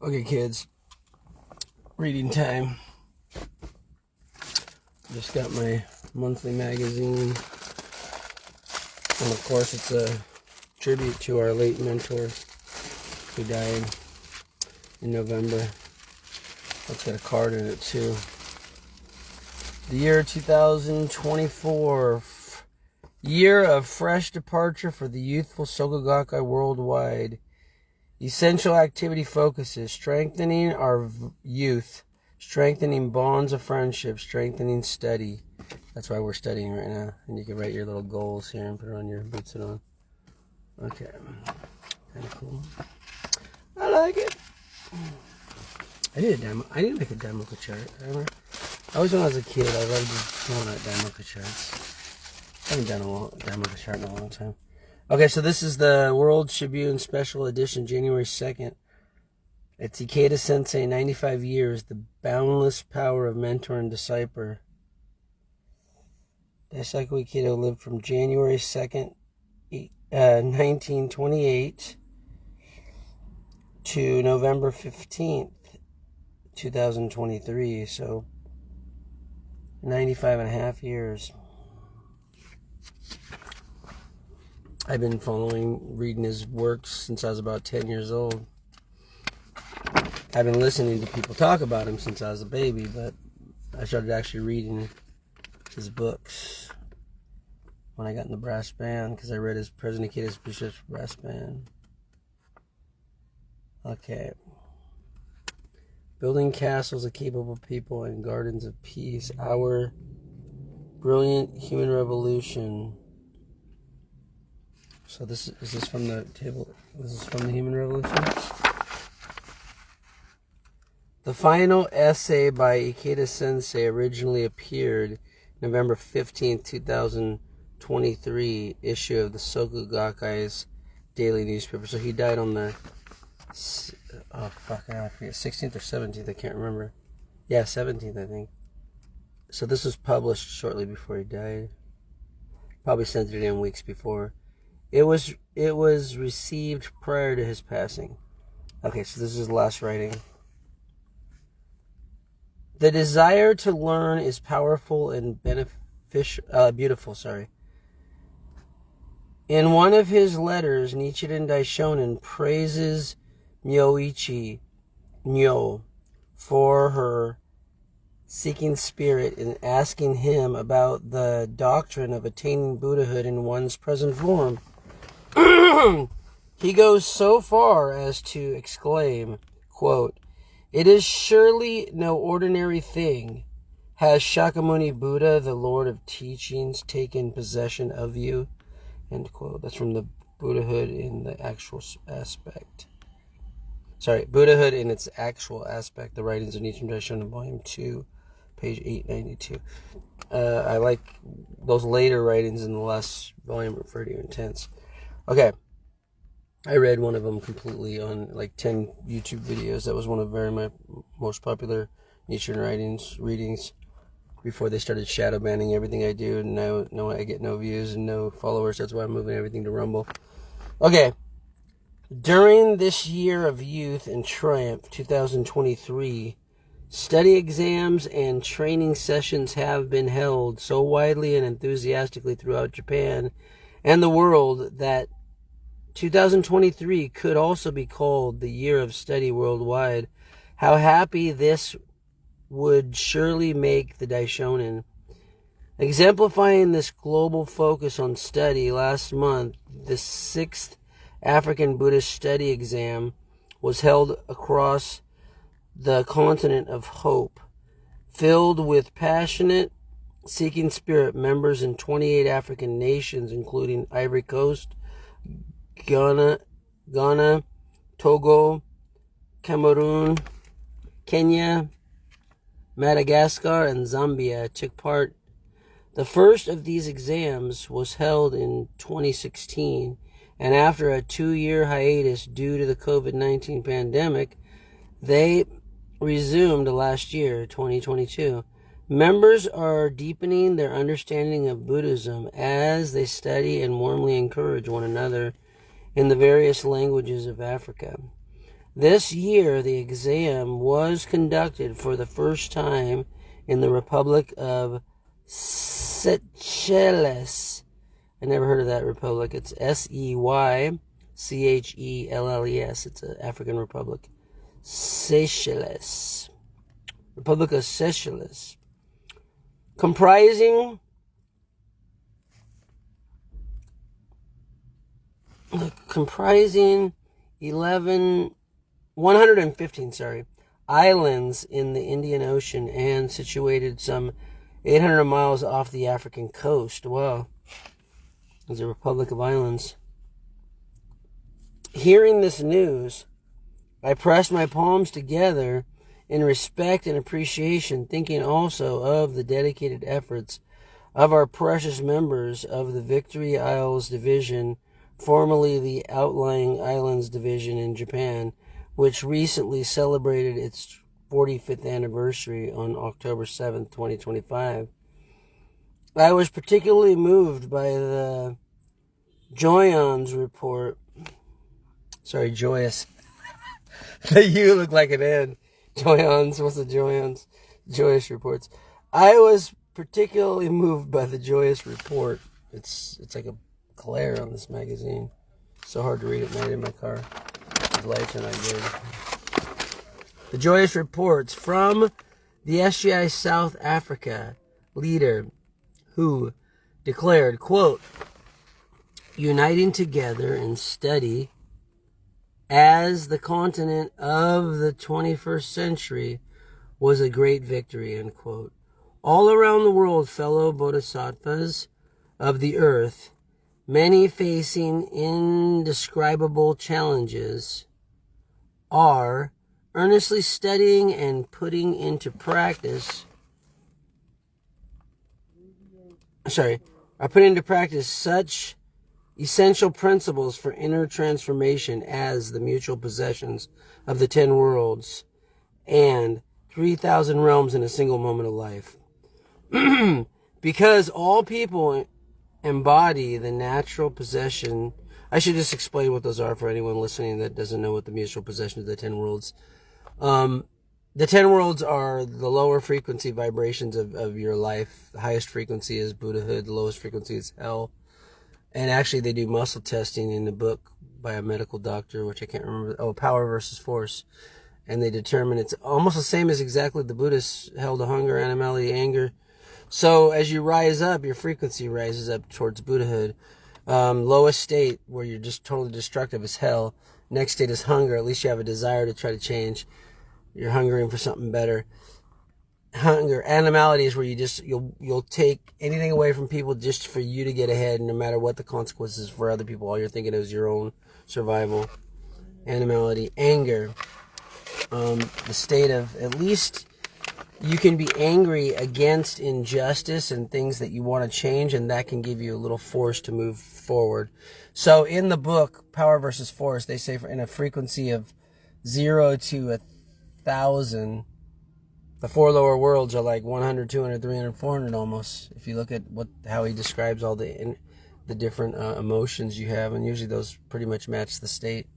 Okay, kids, reading time. Just got my monthly magazine, and of course it's a tribute to our late mentor who died in November. It's got a card in it too. The year 2024, year of fresh departure for the youthful Soka Gakkai worldwide. Essential activity focuses: strengthening our youth, strengthening bonds of friendship, strengthening study. That's why we're studying right now. And you can write your little goals here and put it on your boots it on. Okay. Kind of cool. I like it. I need to make a Daimoku chart. Remember? Always when I was a kid, I loved drawing out Daimoku charts. I haven't done a Daimoku chart in a long time. Okay, so this is the World Shibuya Special Edition, January 2nd. It's Ikeda Sensei, 95 years, the boundless power of mentor and disciple. Daisaku Ikeda lived from January 2nd, 1928 to November 15th, 2023. So 95 and a half years. I've been reading his works since I was about 10 years old. I've been listening to people talk about him since I was a baby, but I started actually reading his books when I got in the brass band, because I read his President Ikeda's Bishop's brass band. Okay. Building castles of capable people and gardens of peace. Our brilliant human revolution. So is this from the table? This is from the Human Revolution? The final essay by Ikeda Sensei originally appeared November 15th, 2023 issue of the Soka Gakkai's daily newspaper. So he died on the, I forget, 16th or 17th, I can't remember. Yeah, 17th, I think. So this was published shortly before he died. Probably sent it in weeks before. It was received prior to his passing. Okay, so this is his last writing. The desire to learn is powerful and beautiful. In one of his letters, Nichiren Daishonin praises Myoichi Myo for her seeking spirit in asking him about the doctrine of attaining Buddhahood in one's present form. He goes so far as to exclaim, quote, "It is surely no ordinary thing. Has Shakyamuni Buddha, the Lord of teachings, taken possession of you?" End quote. That's from the Buddhahood in the actual aspect. Buddhahood in its actual aspect. The writings of Nichiren Daishonin, Volume 2, page 892. I like those later writings in the last volume, are pretty intense. Okay. I read one of them completely on like 10 YouTube videos. That was one of my most popular Nichiren readings before they started shadow banning everything I do, and now I get no views and no followers. That's why I'm moving everything to Rumble. Okay. During this year of youth and triumph, 2023, study exams and training sessions have been held so widely and enthusiastically throughout Japan and the world that 2023 could also be called the year of study worldwide. How happy this would surely make the Daishonin. Exemplifying this global focus on study, last month, the 6th African Buddhist study exam was held across the continent of hope, filled with passionate, seeking spirit members in 28 African nations, including Ivory Coast, Ghana, Togo, Cameroon, Kenya, Madagascar, and Zambia took part. The first of these exams was held in 2016, and after a 2-year hiatus due to the COVID-19 pandemic, they resumed last year, 2022. Members are deepening their understanding of Buddhism as they study and warmly encourage one another in the various languages of Africa. This year, the exam was conducted for the first time in the Republic of Seychelles. I never heard of that republic. It's Seychelles. It's an African republic. Seychelles. Republic of Seychelles. Comprising 115 islands in the Indian Ocean and situated some 800 miles off the African coast. Wow. It's a republic of islands. Hearing this news, I pressed my palms together in respect and appreciation, thinking also of the dedicated efforts of our precious members of the Victory Isles Division, formerly the Outlying Islands Division in Japan, which recently celebrated its 45th anniversary on October 7th, 2025. I was particularly moved by the Joyon's report. Sorry, joyous. The U look like an N. Joyons, what's the Joyons? Joyous reports. I was particularly moved by the joyous report. It's like a glare on this magazine. So hard to read at night in my car. The lights are not good. The joyous reports from the SGI South Africa leader who declared, quote, uniting together in study as the continent of the 21st century was a great victory, end quote. All around the world, fellow bodhisattvas of the earth, many facing indescribable challenges, are earnestly studying and putting into practice such essential principles for inner transformation as the mutual possessions of the 10 worlds and 3,000 realms in a single moment of life. Because all people embody the natural possession. I should just explain what those are for anyone listening that doesn't know what the mutual possession of the 10 worlds. The 10 worlds are the lower frequency vibrations of your life. The highest frequency is Buddhahood. The lowest frequency is hell. And actually, they do muscle testing in the book by a medical doctor, which I can't remember. Oh, Power versus Force. And they determine it's almost the same as exactly the Buddhists held to hunger, animality, anger. So as you rise up, your frequency rises up towards Buddhahood. Lowest state, where you're just totally destructive, is hell. Next state is hunger. At least you have a desire to try to change. You're hungering for something better. Hunger, animality is where you'll take anything away from people just for you to get ahead, no matter what the consequences for other people. All you're thinking is your own survival. Animality, anger, the state of at least you can be angry against injustice and things that you want to change, and that can give you a little force to move forward. So in the book Power versus Force, they say in a frequency of 0 to 1,000. The 4 lower worlds are like 100, 200, 300, 400 almost. If you look at how he describes all the different emotions you have, and usually those pretty much match the state.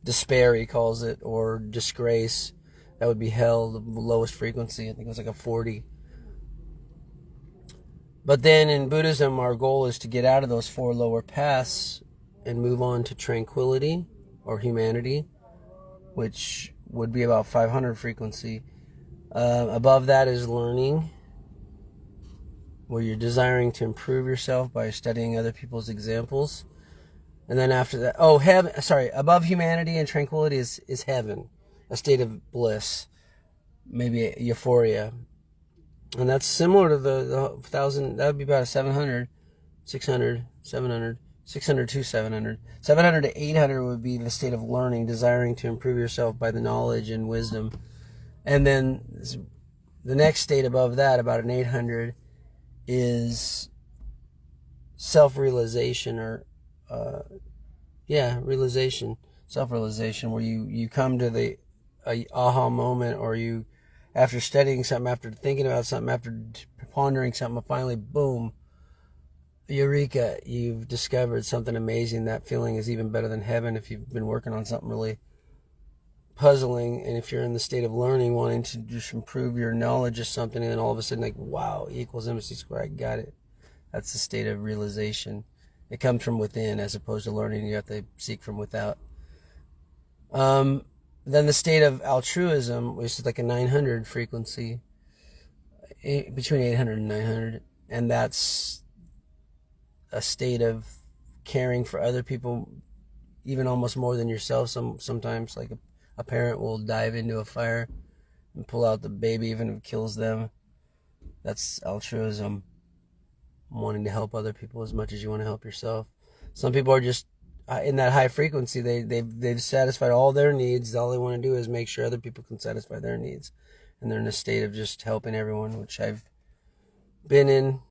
Despair, he calls it, or disgrace. That would be hell, the lowest frequency. I think it was like a 40. But then in Buddhism, our goal is to get out of those 4 lower paths and move on to tranquility or humanity, which would be about 500 frequency. Above that is learning, where you're desiring to improve yourself by studying other people's examples. And then after that, above humanity and tranquility is heaven, a state of bliss, maybe euphoria. And that's similar to the 1,000, that would be about a 700, 600, 700, 600 to 700. 700 to 800 would be the state of learning, desiring to improve yourself by the knowledge and wisdom. And then the next state above that, about an 800, is self-realization realization, self-realization, where you come to the aha moment, or you, after studying something, after thinking about something, after pondering something, finally, boom, eureka, you've discovered something amazing. That feeling is even better than heaven if you've been working on something really puzzling, and if you're in the state of learning, wanting to just improve your knowledge of something, and then all of a sudden, like, wow, E equals MC squared, I got it. That's the state of realization. It comes from within, as opposed to learning you have to seek from without. Then the state of altruism, which is like a 900 frequency, between 800 and 900, and that's a state of caring for other people, even almost more than yourself. Sometimes, like a parent will dive into a fire and pull out the baby, even if it kills them. That's altruism, wanting to help other people as much as you want to help yourself. Some people are just in that high frequency. They've satisfied all their needs. All they want to do is make sure other people can satisfy their needs, and they're in a state of just helping everyone, which I've been in.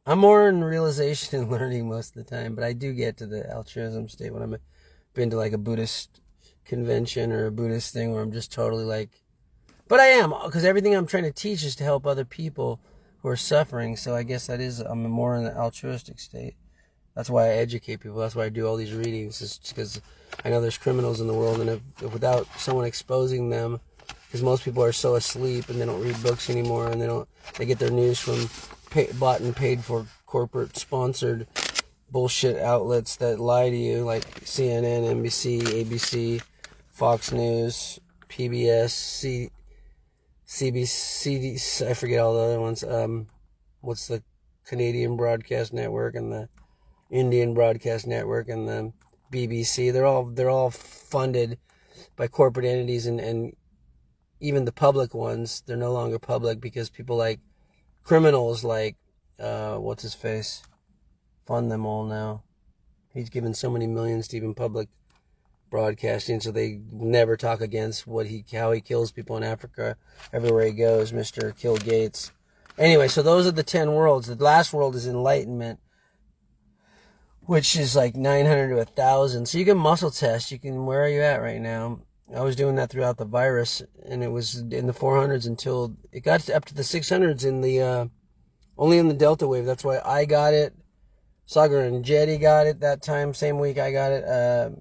I'm more in realization and learning most of the time, but I do get to the altruism state when I've been to like a Buddhist convention or a Buddhist thing where I'm just totally like, but I am, because everything I'm trying to teach is to help other people who are suffering. So I guess I'm more in the altruistic state. That's why I educate people. That's why I do all these readings. It's because I know there's criminals in the world, and if without someone exposing them, because most people are so asleep and they don't read books anymore, and they get their news from bought and paid for corporate sponsored bullshit outlets that lie to you, like CNN, NBC, ABC, Fox News, PBS, CBC, I forget all the other ones. What's the Canadian Broadcast Network and the Indian Broadcast Network and the BBC? They're all funded by corporate entities, and even the public ones, they're no longer public because people like criminals like what's his face fund them all now. He's given so many millions to even public broadcasting, so they never talk against how he kills people in Africa everywhere he goes, Mr. Kill Gates. Anyway, so those are the 10 worlds. The last world is enlightenment, which is like 900 to 1,000. So you can muscle test. Where are you at right now? I was doing that throughout the virus, and it was in the 400s until it got up to the 600s only in the Delta wave. That's why I got it. Sagar and Jetty got it that time. Same week I got it.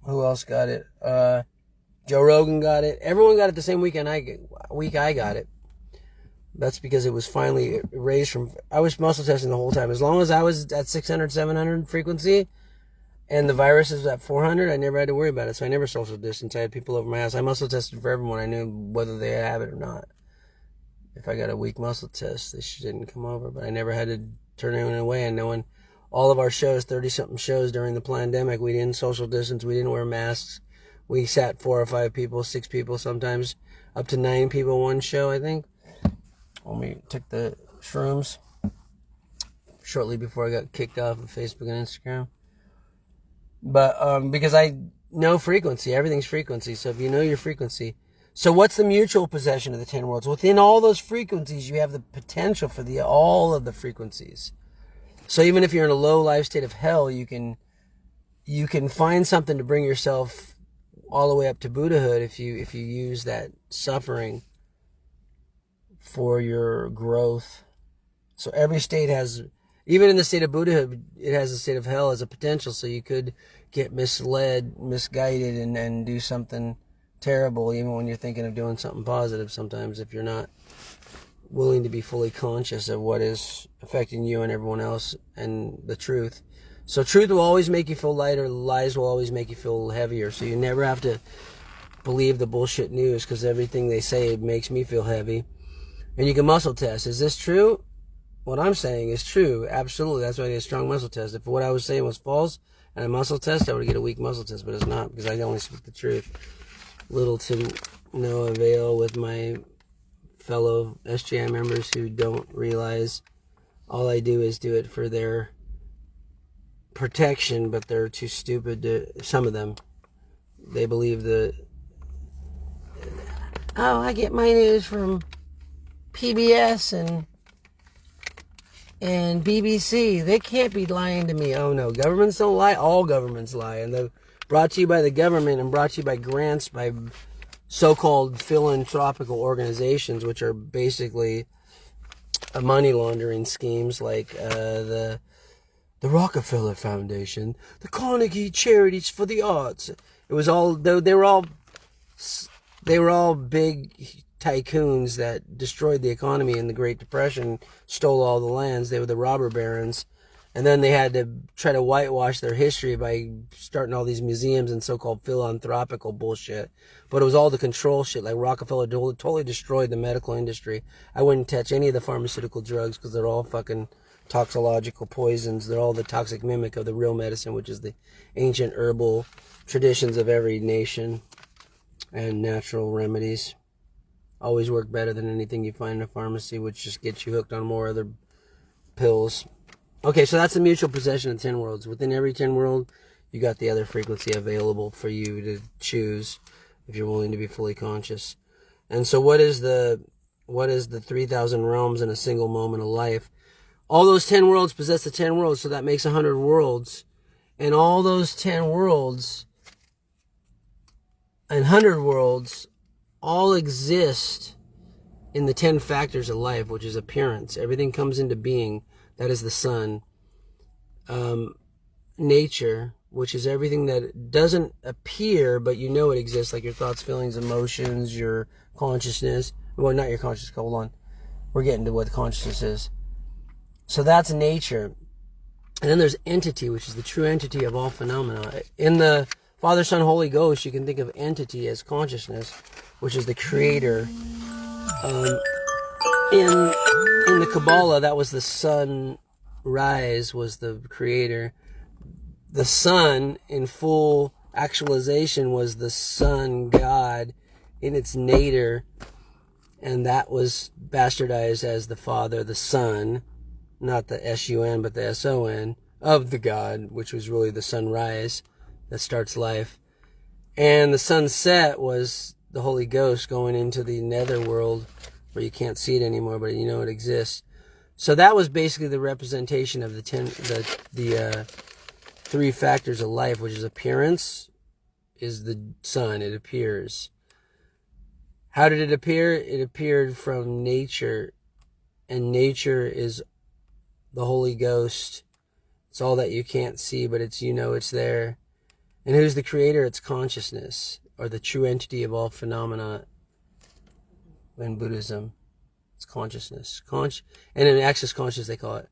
Who else got it? Joe Rogan got it. Everyone got it the same week I got it. That's because it was finally raised from... I was muscle testing the whole time. As long as I was at 600, 700 frequency, and the virus is at 400, I never had to worry about it. So I never social distanced. I had people over my house. I muscle tested for everyone. I knew whether they have it or not. If I got a weak muscle test, they didn't come over. But I never had to turn anyone away. And no one... All of our shows, 30-something shows during the pandemic, we didn't social distance. We didn't wear masks. We sat 4 or 5 people, 6 people sometimes, up to 9 people one show, I think, when we took the shrooms shortly before I got kicked off of Facebook and Instagram. But because I know frequency, everything's frequency. So if you know your frequency, so what's the mutual possession of the 10 worlds? Within all those frequencies, you have the potential for all of the frequencies. So even if you're in a low life state of hell, you can find something to bring yourself all the way up to Buddhahood if you use that suffering for your growth. So every state has, even in the state of Buddhahood, it has the state of hell as a potential. So you could get misled, misguided, and do something terrible, even when you're thinking of doing something positive sometimes, if you're not willing to be fully conscious of what is affecting you and everyone else and the truth. So truth will always make you feel lighter. Lies will always make you feel heavier. So you never have to believe the bullshit news, because everything they say makes me feel heavy. And you can muscle test. Is this true? What I'm saying is true. Absolutely. That's why I need a strong muscle test. If what I was saying was false and a muscle test, I would get a weak muscle test, but it's not, because I only speak the truth. Little to no avail with my fellow SGI members who don't realize all I do is do it for their protection, but they're too stupid to... Some of them, they believe I get my news from PBS and BBC. They can't be lying to me. Oh no, governments don't lie. All governments lie, and they're brought to you by the government and brought to you by grants by so-called philanthropical organizations, which are basically money laundering schemes, like the Rockefeller Foundation, the Carnegie Charities for the Arts. It was all, they were all They were all big tycoons that destroyed the economy in the Great Depression, stole all the lands. They were the robber barons. And then they had to try to whitewash their history by starting all these museums and so-called philanthropical bullshit. But it was all the control shit. Like Rockefeller totally destroyed the medical industry. I wouldn't touch any of the pharmaceutical drugs because they're all fucking toxicological poisons. They're all the toxic mimic of the real medicine, which is the ancient herbal traditions of every nation. And natural remedies always work better than anything you find in a pharmacy, which just gets you hooked on more other pills. Okay, so that's the mutual possession of 10 worlds. Within every 10 world, you got the other frequency available for you to choose if you're willing to be fully conscious. And so what is the 3,000 realms in a single moment of life? All those 10 worlds possess the 10 worlds, so that makes 100 worlds. And all those 10 worlds and 100 worlds all exist in the 10 factors of life, which is appearance. Everything comes into being. That is the sun. Nature, which is everything that doesn't appear, but you know it exists, like your thoughts, feelings, emotions, your consciousness. Well, not your consciousness, hold on. We're getting to what consciousness is. So that's nature. And then there's entity, which is the true entity of all phenomena. In the Father, Son, Holy Ghost, you can think of entity as consciousness, which is the creator. In the Kabbalah, that was the sunrise, was the creator. The sun, in full actualization, was the sun god in its nadir, and that was bastardized as the Father, the Son, not the S-U-N, but the S-O-N, of the God, which was really the sunrise that starts life. And the sunset was the Holy Ghost going into the netherworld, where you can't see it anymore, but you know it exists. So that was basically the representation of the 3 factors of life, which is appearance, is the sun. It appears. How did it appear? It appeared from nature, and nature is the Holy Ghost. It's all that you can't see, but it's, you know, it's there. And who's the creator? It's consciousness, or the true entity of all phenomena. In Buddhism, it's consciousness. And in Access Consciousness, they call it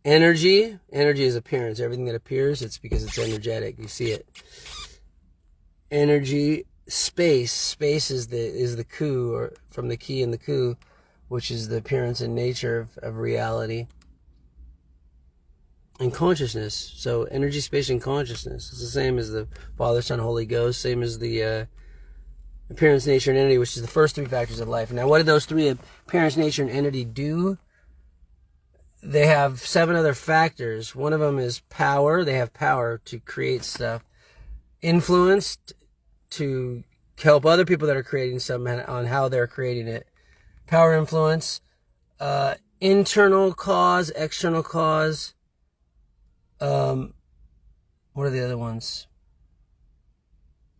energy. Energy is appearance. Everything that appears, it's because it's energetic. You see it. Energy, space. Space is the ku, or from the ki and the ku, which is the appearance and nature of reality. And consciousness. So energy, space, and consciousness. It's the same as the Father, Son, Holy Ghost. Same as the appearance, nature, and entity, which is the first 3 factors of life. Now, what do those 3, appearance, nature, and entity, do? They have 7 other factors. One of them is power. They have power to create stuff. Influence, to help other people that are creating something on how they're creating it. Power, influence. Internal cause, external cause. What are the other ones?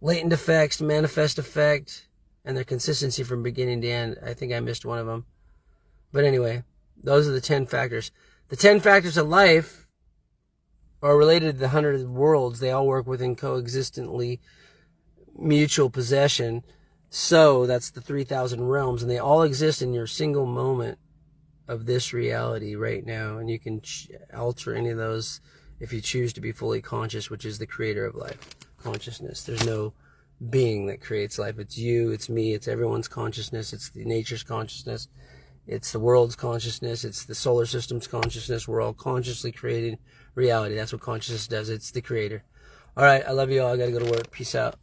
Latent effects, manifest effect, and their consistency from beginning to end. I think I missed one of them. But anyway, those are the 10 factors. The 10 factors of life are related to the 100 worlds. They all work within coexistently mutual possession. So that's the 3,000 realms, and they all exist in your single moment of this reality right now. And you can alter any of those if you choose to be fully conscious, which is the creator of life. Consciousness. There's no being that creates life. It's you, it's me, it's everyone's consciousness, it's the nature's consciousness, it's the world's consciousness, it's the solar system's consciousness. We're all consciously creating reality. That's what consciousness does. It's the creator. All right, I love you all. I gotta go to work. Peace out.